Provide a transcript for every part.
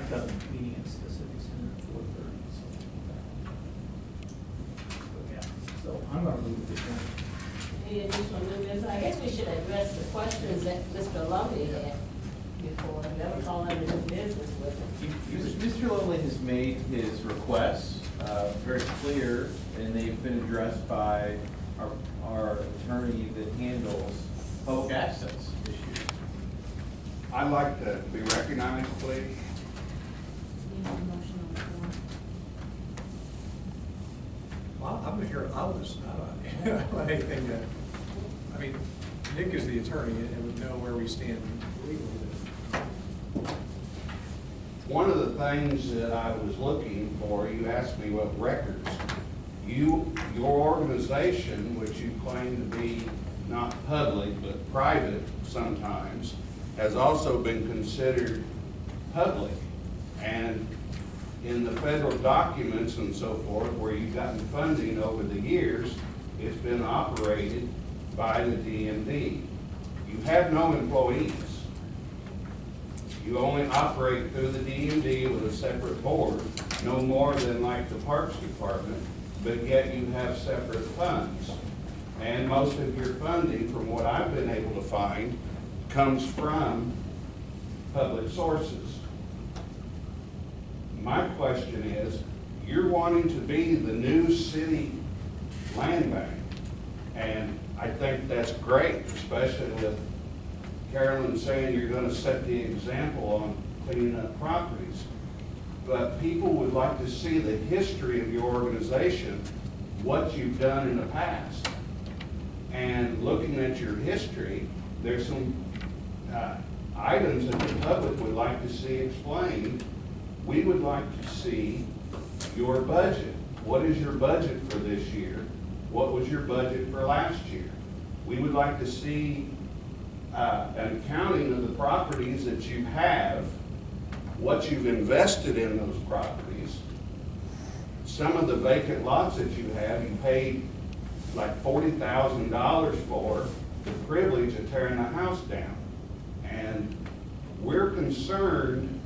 I've got a meeting at the Civic Center at 4:30, so. Yeah, so I'm gonna move this one. Any additional new business? I guess we should address the questions that Mr. Lovey had before, never call under his business with him. Mr. Lovely has made his requests very clear, and they've been addressed by our attorney that handles public access issues. I'd like to be recognized, please. You have a motion on the floor. Well, I'm here, I was, I don't have anything to, I mean, Nick is the attorney and would know where we stand legally. One of the things that I was looking for, you asked me what records. Your organization, which you claim to be not public but private sometimes, has also been considered public. And in the federal documents and so forth, where you've gotten funding over the years, it's been operated by the DMV. You have no employees. You only operate through the DMV with a separate board, no more than like the Parks Department, but yet you have separate funds. And most of your funding, from what I've been able to find, comes from public sources. My question is, you're wanting to be the new city land bank, and I think that's great, especially with Carolyn saying you're going to set the example on cleaning up properties. But people would like to see the history of your organization, what you've done in the past. And looking at your history, there's some items that the public would like to see explained. We would like to see your budget. What is your budget for this year? What was your budget for last year? We would like to see an accounting of the properties that you have, what you've invested in those properties. Some of the vacant lots that you have, you paid like $40,000 for the privilege of tearing the house down. And we're concerned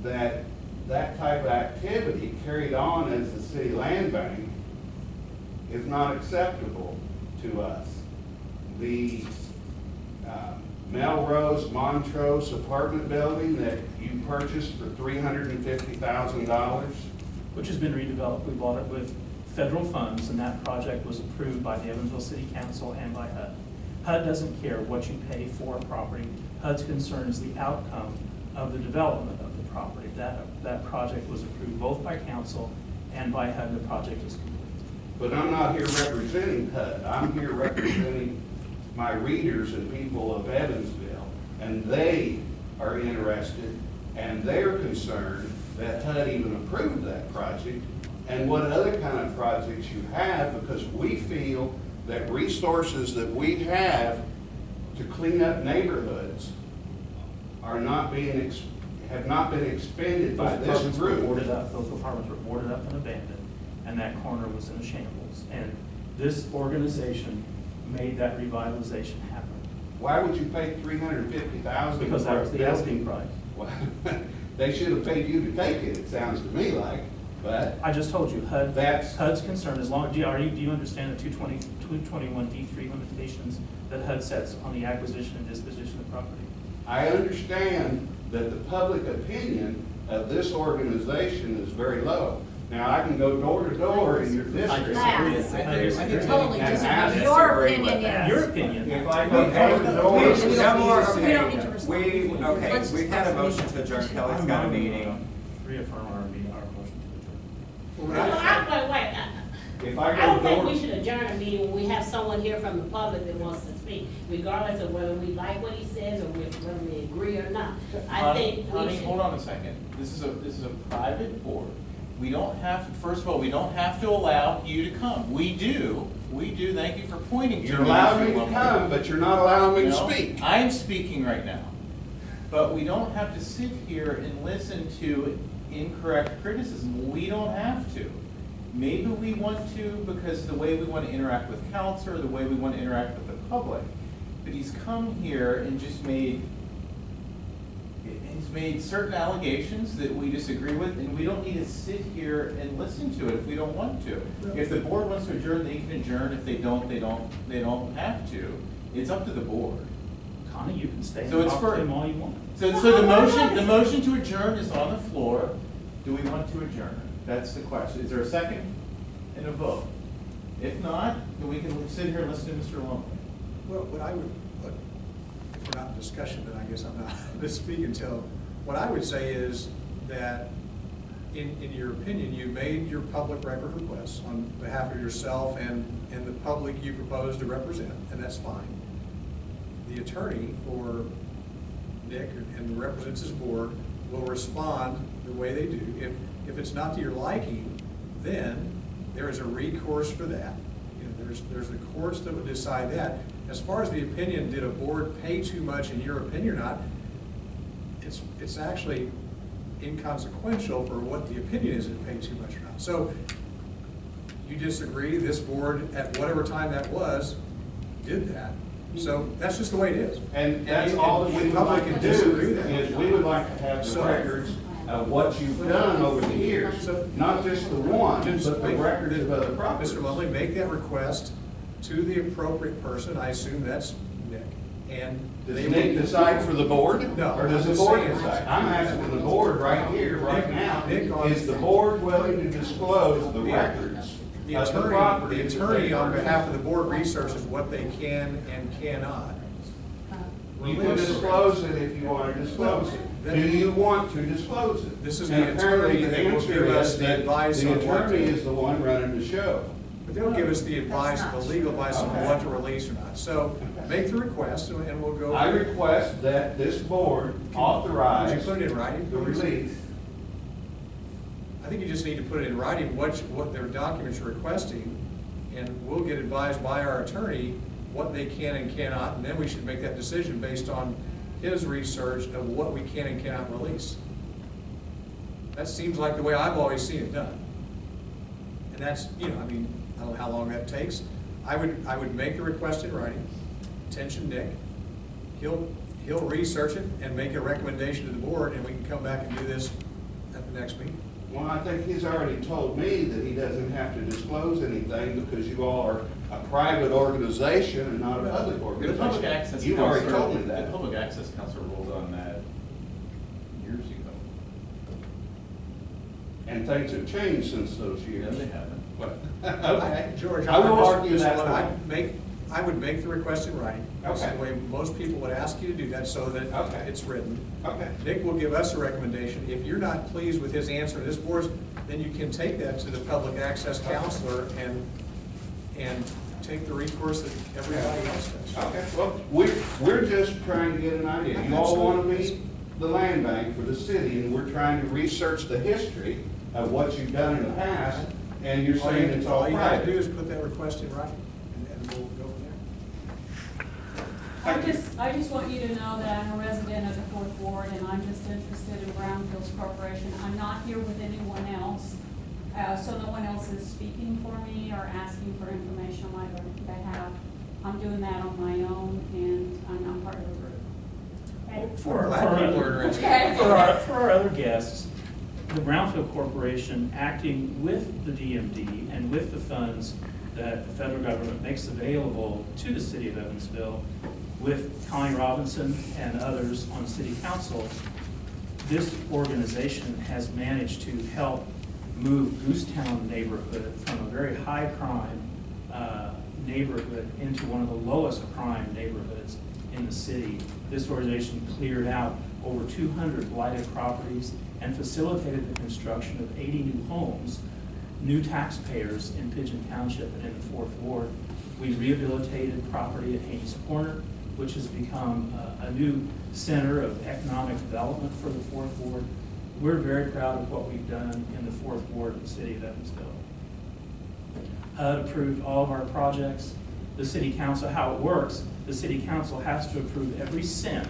that that type of activity carried on as the city land bank is not acceptable to us. The Melrose Montrose apartment building that you purchased for $350,000. Which has been redeveloped. We bought it with federal funds, and that project was approved by the Evansville City Council and by HUD. HUD doesn't care what you pay for a property. HUD's concern is the outcome of the development of the property. That project was approved both by council and by HUD. The project is complete. But I'm not here representing HUD. I'm here representing my readers and people of Evansville. And they are interested and they're concerned that HUD even approved that project and what other kind of projects you have, because we feel that resources that we have to clean up neighborhoods are not being have not been expended by this group. Those apartments were boarded up and abandoned, and that corner was in a shambles. And this organization made that revitalization happen. Why would you pay $350,000? Because that was the asking price. Well, they should have paid you to take it, it sounds to me like, but. I just told you, That's HUD's concerned as long, do you understand the 221 D3 limitations that HUD sets on the acquisition and disposition of property? I understand that the public opinion of this organization is very low. Now, I can go door to door in your district. I disagree. totally And disagree. ask- Your opinion, yes. Your opinion. If I go door to door, We don't need to respond. Okay, Let's we've had a discuss motion to adjourn, Kelly's got a meeting. Reaffirm our motion to adjourn. Wait. If I I don't go think door, we should adjourn a meeting when we have someone here from the public that wants to speak, regardless of whether we like what he says or whether we agree or not. I think we Honey, should. hold on a second. This is a private board. We don't have, first of all, we don't have to allow you to come. We do, thank you for pointing to me. you're allowing me Mr. to Lumley. come, but you're not allowing me to No, speak. I'm speaking right now. But we don't have to sit here and listen to incorrect criticism. We don't have to. Maybe we want to because of the way we want to interact with council or the way we want to interact with the public. But he's come here and just made made certain allegations that we disagree with, and we don't need to sit here and listen to it if we don't want to. If the board wants to adjourn, they can adjourn. If they don't, they don't have to. It's up to the board. Connie, you can stay So and it's talk to for- him all you want. So the motion to adjourn is on the floor. Do we want to adjourn? That's the question. Is there a second and a vote? If not, then we can sit here and listen to Mr. Lumley. Well, what I would, look, if we're not in discussion, then I guess I'm not to speak until, what I would say is that in your opinion, you made your public record requests on behalf of yourself and the public you propose to represent, and that's fine. The attorney for Nick and who represents his board will respond the way they do. If it's not to your liking, then there is a recourse for that. You know, there's the courts that would decide that. As far as the opinion, did a board pay too much in your opinion or not, it's actually inconsequential for what the opinion is, it paid too much or not. So you disagree, this board, at whatever time that was, did that. So that's just the way it is. And that's all that we would like to do, is we would like to have the So- records of what you've done over the years, So- not just the one, but the records of other properties. Mr. Lumley, make that request to the appropriate person, I assume that's Nick, and Does they Nick will- decide for the board? No, Or does I'm the just board saying. decide? I'm asking the board right here, right now, Nick, is the board willing to disclose the records The of the attorney, property? the attorney on behalf of the board researches what they can and cannot. You can disclose it if you want to disclose it. Do you want to disclose it? This is And the apparently attorney that will answer give us is the that advice on The what attorney to- is the one running the show. But they'll give us the advice, That's not the legal true. advice on Okay. what to release or not. So make the request and we'll go. I through it. request that this board Would you authorize put it in writing? the release. I think you just need to put it in writing, what their documents are requesting, and we'll get advised by our attorney what they can and cannot, and then we should make that decision based on his research of what we can and cannot release. That seems like the way I've always seen it done. And that's, I mean, I don't know how long that takes. I would make the request in writing, attention Nick, he'll research it and make a recommendation to the board, and we can come back and do this at the next meeting. Well, I think he's already told me that he doesn't have to disclose anything because you all are a private organization and not a public The organization. Public Access You've already Council- told me The that. Public Access Council ruled on that years ago. And things have changed since those No, years. they haven't. But, okay. George, I will just- argue just that what point. I would make the request in writing. That's Okay. the way most people would ask you to do that, so that Okay. it's written. Okay. Nick will give us a recommendation. If you're not pleased with his answer to this board, then you can take that to the public access counselor and take the recourse that everybody else does. Okay, well, we're just trying to get an idea. You all want to be the land bank for the city, and we're trying to research the history of what you've done in the past, and you're saying it's all All you gotta do private. is put that request in writing, and we'll go from there. I just want you to know that I'm a resident of the Fourth Ward, and I'm just interested in Brownfields Corporation. I'm not here with anyone else, so no one else is speaking for me or asking for information on my behalf. I'm doing that on my own, and I'm not part of a group. Okay? For Glad our- people are interested. Okay. For our other guests, the Brownfield Corporation, acting with the DMD and with the funds that the federal government makes available to the city of Evansville, with Connie Robinson and others on city council, this organization has managed to help move Goosetown neighborhood from a very high crime neighborhood into one of the lowest crime neighborhoods in the city. This organization cleared out over 200 blighted properties and facilitated the construction of 80 new homes, new taxpayers in Pigeon Township and in the Fourth Ward. We rehabilitated property at Haynes Corner, which has become a new center of economic development for the Fourth Ward. We're very proud of what we've done in the Fourth Ward of the city of Evansville. HUD approved all of our projects. The city council, how it works, the city council has to approve every cent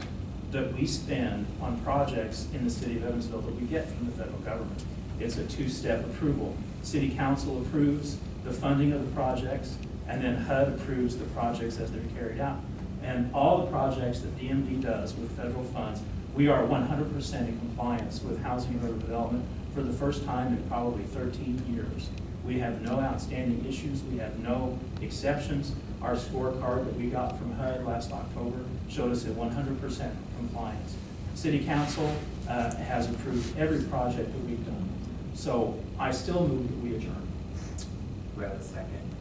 that we spend on projects in the city of Evansville that we get from the federal government. It's a two-step approval. City council approves the funding of the projects, and then HUD approves the projects as they're carried out. And all the projects that DMD does with federal funds We are 100% in compliance with housing and urban development for the first time in probably 13 years. We have no outstanding issues. We have no exceptions. Our scorecard that we got from HUD last October showed us at 100% compliance. City Council has approved every project that we've done. So I still move that we adjourn. We have a second.